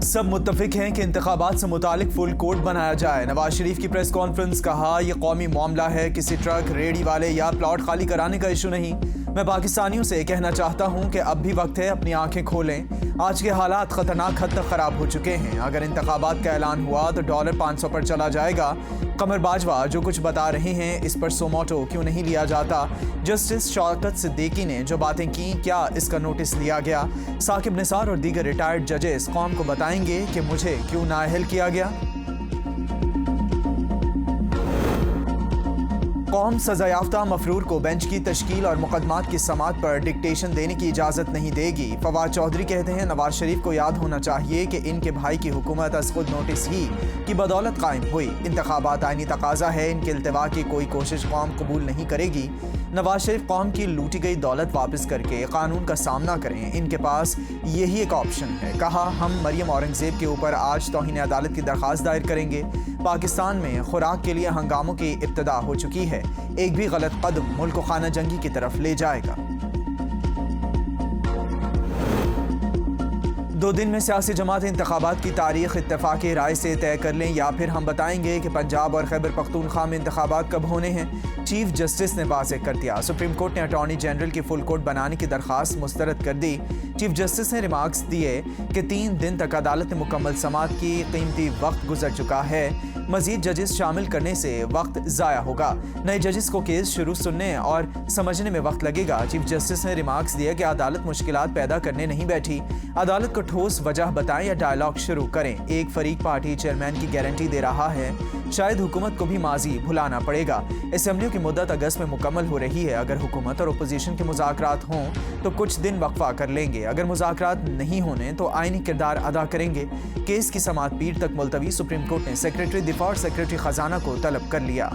सब मुत्तफिक हैं कि इंतखाबात से मुतालिक फुल कोड बनाया जाए। नवाज शरीफ की प्रेस कॉन्फ्रेंस, कहा यह कौमी मामला है, किसी ट्रक रेडी वाले या प्लॉट खाली कराने का इशू नहीं। मैं पाकिस्तानियों से कहना चाहता हूं कि अब भी वक्त है, अपनी आंखें खोलें। आज के हालात खतरनाक हद तक खराब हो चुके हैं। अगर इंतखाबात का ऐलान हुआ तो डॉलर 500 पर चला जाएगा। कमर बाजवा जो कुछ बता रहे हैं, इस पर सोमोटो क्यों नहीं लिया जाता? जस्टिस शौकत सिद्दीकी ने जो बातें की, क्या इसका नोटिस लिया गया? साकिब निसार और दीगर रिटायर्ड जजेस कौम को बताएंगे कि मुझे क्यों नाअहल किया गया? कौम सजायाफ्ता मफरूर को बेंच की तश्कील और मुकदमात की समात पर डिक्टेशन देने की इजाज़त नहीं देगी। फवाद चौधरी कहते हैं नवाज शरीफ को याद होना चाहिए कि इनके भाई की हुकूमत अज खुद नोटिस ही की बदौलत कायम हुई। इंतखाबात आईनी तकाजा है, इनके इल्तवा की कोई कोशिश कौम कबूल नहीं करेगी। नवाज शरीफ कौम की लूटी गई दौलत वापस करके कानून का सामना करें, इनके पास यही एक ऑप्शन है। कहा हम मरियम औरंगजेब के ऊपर आज तौहीन अदालत की दरख्वास्त दायर करेंगे। पाकिस्तान में खुराक के लिए हंगामों की इब्तिदा हो चुकी है। एक भी गलत कदम मुल्क को खाना जंगी की तरफ ले जाएगा। 2 दिन में सियासी जमात इंतखाबात की तारीख इत्तेफाकी राय से तय कर लें, या फिर हम बताएंगे कि पंजाब और खैबर पख्तूनख्वा में इंतखाबात कब होने हैं। चीफ जस्टिस ने वाज़ेह कर दिया। सुप्रीम कोर्ट ने अटॉर्नी जनरल की फुल कोर्ट बनाने की दरख्वास्त मुस्तरद कर दी। चीफ जस्टिस ने रिमार्क्स दिए कि 3 दिन तक अदालत ने मुकम्मल समात की, कीमती वक्त गुजर चुका है। मजीद जजेस शामिल करने से वक्त ज़ाया होगा। नए जजेस को केस शुरू सुनने और समझने में वक्त लगेगा। चीफ जस्टिस ने रिमार्क्स दिया कि अदालत मुश्किलात पैदा करने नहीं बैठी। अदालत को ठोस वजह बताएं या डायलॉग शुरू करें। एक फरीक पार्टी चेयरमैन की गारंटी दे रहा है, शायद हुकूमत को भी माजी भुलाना पड़ेगा। असेंबलियों की मुद्दत अगस्त में मुकम्मल हो रही है। अगर हुकूमत और अपोजिशन के मुज़ाकरात हों तो कुछ दिन वक्फा कर लेंगे। अगर मुज़ाकरात नहीं होने तो आईनी किरदार अदा करेंगे। केस की समात पीर तक मुलतवी। सुप्रीम कोर्ट ने सेक्रेटरी दिफा और सेक्रेटरी खजाना को तलब कर लिया।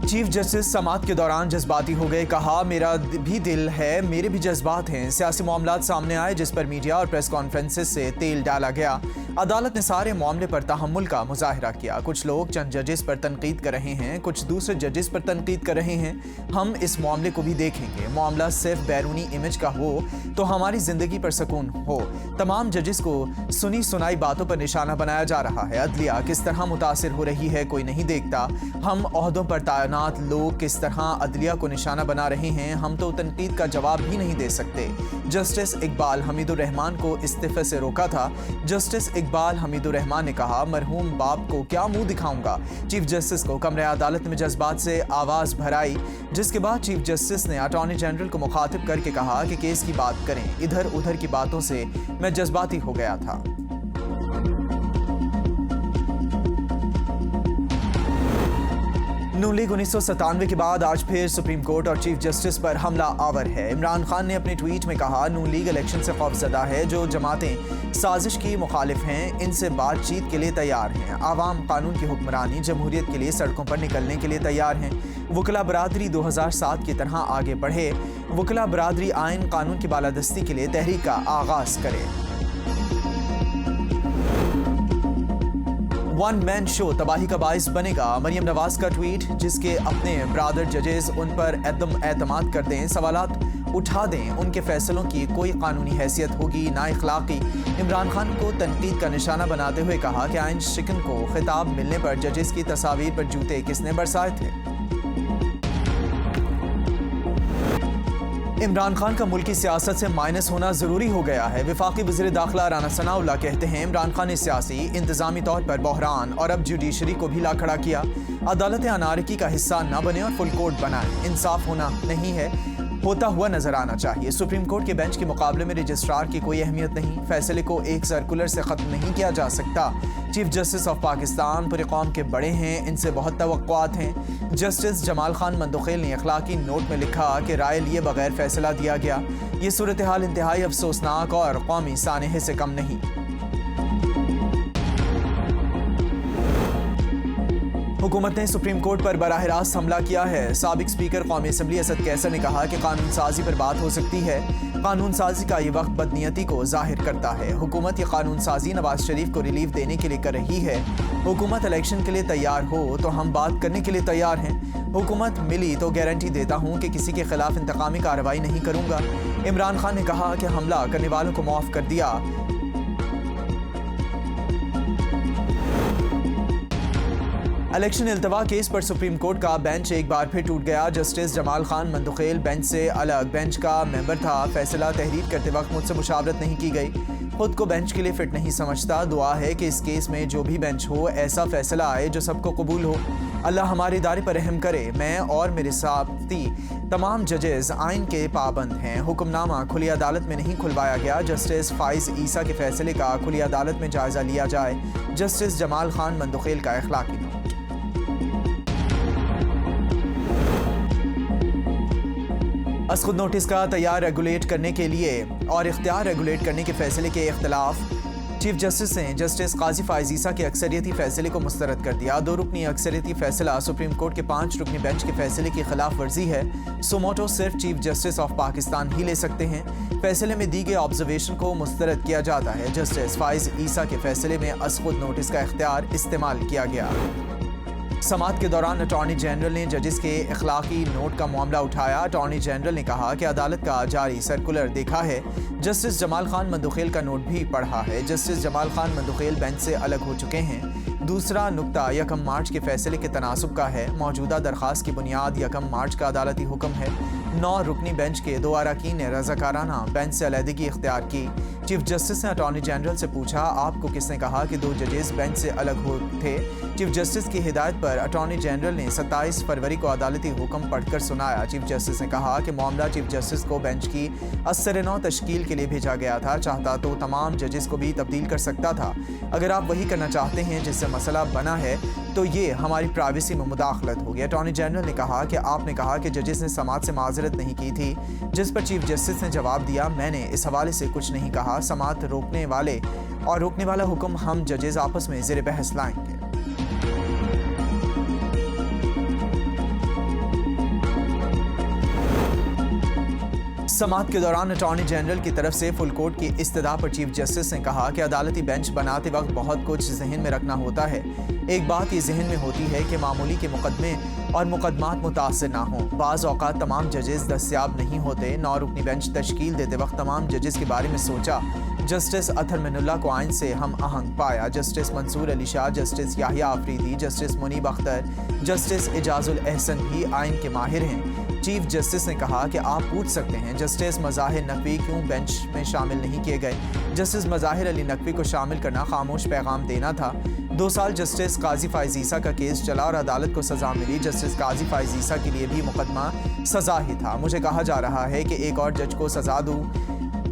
चीफ जस्टिस समात के दौरान जज्बाती हो गए। कहा मेरा भी दिल है, मेरे भी जज्बात हैं। सियासी मामलात सामने आए जिस पर मीडिया और प्रेस कॉन्फ्रेंसेस से तेल डाला गया। अदालत ने सारे मामले पर तहम्मुल का मुजाहिरा किया। कुछ लोग चंद जजेस पर तनकीद कर रहे हैं, कुछ दूसरे जजेस पर तनकीद कर रहे हैं। हम इस मामले को भी देखेंगे। मामला सिर्फ बैरूनी इमेज का हो तो हमारी जिंदगी पर सुकून हो। तमाम जजेस को सुनी सुनाई बातों पर निशाना बनाया जा रहा है। अदलिया किस तरह मुतासिर हो रही है कोई नहीं देखता। हम ओहदों पर तैनात लोग किस तरह अदलिया को निशाना बना रहे हैं, हम तो तनकीद का जवाब भी नहीं दे सकते। जस्टिस इकबाल हमीदुर रहमान को इस्तीफे से रोका था। जस्टिस इकबाल हमीदुर रहमान ने कहा मरहूम बाप को क्या मुंह दिखाऊंगा। चीफ जस्टिस को कमरे अदालत में जज्बात से आवाज भराई, जिसके बाद चीफ जस्टिस ने अटॉर्नी जनरल को मुखातिब करके कहा कि केस की बात करें, इधर उधर की बातों से मैं जज्बाती हो गया था। नून लीग 1997 के बाद आज फिर सुप्रीम कोर्ट और चीफ जस्टिस पर हमला आवर है। इमरान खान ने अपने ट्वीट में कहा नून लीग इलेक्शन से खौफजदा है। जो जमातें साजिश की मुखालिफ हैं इनसे बातचीत के लिए तैयार हैं। आवाम कानून की हुक्मरानी जमहूरियत के लिए सड़कों पर निकलने के लिए तैयार हैं। वकला बरादरी 2007 की तरह आगे बढ़े। वकला बरादरी आइन कानून की बालादस्ती के लिए तहरीक का आगाज करे। वन मैन शो तबाही का बाइस बनेगा। मरियम नवाज का ट्वीट, जिसके अपने ब्रादर जजेस उन पर एतमाद कर दें, सवालात उठा दें, उनके फैसलों की कोई कानूनी हैसियत होगी ना इखलाकी। इमरान खान को तनकीद का निशाना बनाते हुए कहा कि आइन शिकन को खिताब मिलने पर जजेस की तस्वीर पर जूते किसने बरसाए थे। इमरान खान का मुल्की सियासत से माइनस होना जरूरी हो गया है। वफाकी वज़ीर दाखिला राना सनाउल्लाह कहते हैं इमरान खान ने सियासी इंतजामी तौर पर बहरान और अब जुडिशरी को भी ला खड़ा किया। अदालत अनारकी का हिस्सा न बने और फुल कोर्ट बनाए। इंसाफ होना नहीं है, होता हुआ नजर आना चाहिए। सुप्रीम कोर्ट के बेंच के मुकाबले में रजिस्ट्रार की कोई अहमियत नहीं। फैसले को एक सर्कुलर से ख़त्म नहीं किया जा सकता। चीफ जस्टिस ऑफ पाकिस्तान पूरे कौम के बड़े हैं, इनसे बहुत तवक्कुआत हैं। जस्टिस जमाल खान मंदुखेल ने अखलाकी नोट में लिखा कि राय लिए बगैर फैसला दिया गया। ये सूरत हाल इंतहाई अफसोसनाक और कौमी सानहे से कम नहीं। हुकूमत ने सुप्रीम कोर्ट पर बराह रास्त हमला किया है। साबिक स्पीकर कौमी असम्बली असद कैसर ने कहा कि कानून साजी पर बात हो सकती है। कानून साजी का ये वक्त बदनीयती को जाहिर करता है। हुकूमत ये कानून साजी नवाज शरीफ को रिलीफ देने के लिए कर रही है। हुकूमत इलेक्शन के लिए तैयार हो तो हम बात करने के लिए तैयार हैं। हुकूमत मिली तो गारंटी देता हूं कि किसी के खिलाफ इंतकामी कार्रवाई नहीं करूंगा। इमरान खान ने कहा कि हमला करने वालों को माफ कर दिया। इलेक्शन इल्तवा केस पर सुप्रीम कोर्ट का बेंच एक बार फिर टूट गया। जस्टिस जमाल खान मंदुखेल बेंच से अलग बेंच का मेंबर था। फैसला तहरीर करते वक्त मुझसे मुशावरत नहीं की गई। खुद को बेंच के लिए फिट नहीं समझता। दुआ है कि इस केस में जो भी बेंच हो ऐसा फैसला आए जो सबको कबूल हो। अल्लाह हमारे इदारे पर रहम करे। मैं और मेरे साथी तमाम जजेस आइन के पाबंद हैं। हुक्मनामा खुली अदालत में नहीं खुलवाया गया। जस्टिस फाइज ईसा के फैसले का खुली अदालत में जायजा लिया जाए। जस्टिस जमाल खान मंदुखेल का इखलाकी नोट। असखुद नोटिस का तैयार रेगुलेट करने के लिए और इख्तियार रेगुलेट करने के फैसले के इख्तिलाफ चीफ जस्टिस ने जस्टिस काजी फाइज ईसा के अक्सरियती फैसले को मुस्तरद कर दिया। 2 रुकनी अक्सरियती फैसला सुप्रीम कोर्ट के 5 रुकनी बेंच के फैसले की खिलाफ वर्जी है। सुमोटो सिर्फ चीफ जस्टिस ऑफ पाकिस्तान ही ले सकते हैं। फैसले में दी गई ऑब्जर्वेशन को मुस्तरद किया जाता है। जस्टिस फाइज ईसा के फैसले में असखुद नोटिस का इख्तियार इस्तेमाल किया गया। समाअत के दौरान अटॉर्नी जनरल ने जजेस के इखलाकी नोट का मामला उठाया। अटॉर्नी जनरल ने कहा कि अदालत का जारी सर्कुलर देखा है। जस्टिस जमाल खान मंदुखेल का नोट भी पढ़ा है। जस्टिस जमाल खान मंदुखेल बेंच से अलग हो चुके हैं। दूसरा नुक्ता 1 मार्च के फैसले के तनासुब का है। मौजूदा दरख्वास्त की बुनियाद 1 मार्च का अदालती हुक्म है। 9 रुकनी बेंच के 2 अरकान ने रज़ाकाराना बेंच से अलहदगी इख्तियार की। चीफ जस्टिस ने अटॉर्नी जनरल से पूछा, आपको किसने कहा कि 2 जजेस बेंच से अलग हो थे? चीफ जस्टिस की हिदायत पर अटॉर्नी जनरल ने 27 फरवरी को अदालती हुक्म पढ़कर सुनाया। चीफ जस्टिस ने कहा कि मामला चीफ जस्टिस को बेंच की असर-ए-नौ तश्कील के लिए भेजा गया था। चाहता तो तमाम जजेस को भी तब्दील कर सकता था। अगर आप वही करना चाहते हैं जिससे मसला बना है तो ये हमारी प्राइवेसी में मुदाखलत होगी। अटॉर्नी जनरल ने कहा कि आपने कहा कि जजेस ने समाअत से माजरत नहीं की थी, जिस पर चीफ जस्टिस ने जवाब दिया, मैंने इस हवाले से कुछ नहीं कहा। समाअत रोकने वाला हुक्म हम जजेस आपस में ज़ेर बहस लाएंगे। समाअत के दौरान अटॉर्नी जनरल की तरफ से फुल कोर्ट की इस्तदा पर चीफ जस्टिस ने कहा कि अदालती बेंच बनाते वक्त बहुत कुछ जहन में रखना होता है। एक बात ये जहन में होती है कि मामूली के मुकदमे और मुकदमात मुतासर ना हों। बाज़ औक़ात तमाम जजेस दस्तियाब नहीं होते। 9 रुकनी बेंच तश्कील देते वक्त तमाम जजेस के बारे में सोचा। जस्टिस अतर मिनुल्लाह को आइन से हम आहंग पाया। Justice Mansoor Ali Shah, justice Yahya Afridi, justice Munib Akhtar, justice Ijazul Ahsan भी आइन के माहिर हैं। चीफ जस्टिस ने कहा कि आप पूछ सकते हैं जस्टिस मज़ाहिर नकवी क्यों बेंच में शामिल नहीं किए गए। जस्टिस मज़ाहिर अली नकवी को शामिल करना खामोश पैगाम देना था। 2 साल जस्टिस काजी फाइज ईसा का केस चला और अदालत को सज़ा मिली। जस्टिस काजी फाइज ईसा के लिए भी मुकदमा सज़ा ही था। मुझे कहा जा रहा है कि एक और जज को सज़ा दूँ,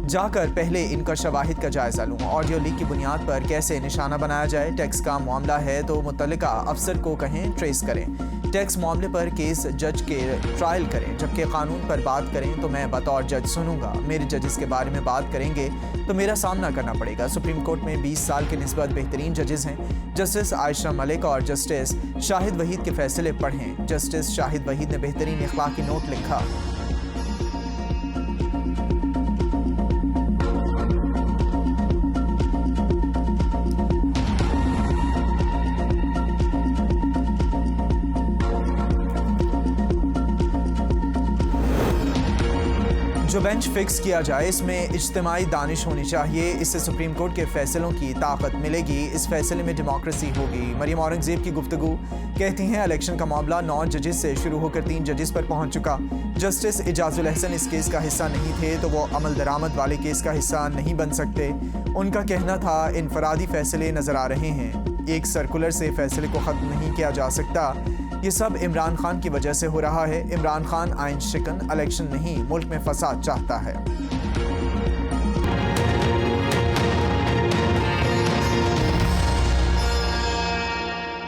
जाकर पहले इनका शवाहिद का जायजा लूँ। ऑडियो लीक की बुनियाद पर कैसे निशाना बनाया जाए। टैक्स का मामला है तो मुतल्लिका अफसर को कहें ट्रेस करें। टैक्स मामले पर केस जज के ट्रायल करें, जबकि कानून पर बात करें तो मैं बतौर जज सुनूंगा। मेरे जजेस के बारे में बात करेंगे तो मेरा सामना करना पड़ेगा। सुप्रीम कोर्ट में 20 साल के निस्बत बेहतरीन जजेस हैं। जस्टिस आयशा मलिक और जस्टिस शाहिद वहीद के फैसले पढ़ें। जस्टिस शाहिद वहीद ने बेहतरीन इखलाकी नोट लिखा। जो बेंच फिक्स किया जाए इसमें इज्तिमाई दानिश होनी चाहिए। इससे सुप्रीम कोर्ट के फैसलों की ताकत मिलेगी। इस फैसले में डेमोक्रेसी होगी। मरियम औरंगजेब की गुफ्तगू कहती हैं, इलेक्शन का मामला 9 जजेस से शुरू होकर 3 जजेस पर पहुंच चुका। जस्टिस एजाजुल एहसन इस केस का हिस्सा नहीं थे तो वो अमल दरामद वाले केस का हिस्सा नहीं बन सकते। उनका कहना था इनफरादी फैसले नजर आ रहे हैं, एक सर्कुलर से फैसले को ख़त्म नहीं किया जा सकता। ये सब इमरान खान की वजह से हो रहा है। इमरान खान आइन शिकन इलेक्शन नहीं, मुल्क में फसाद चाहता है।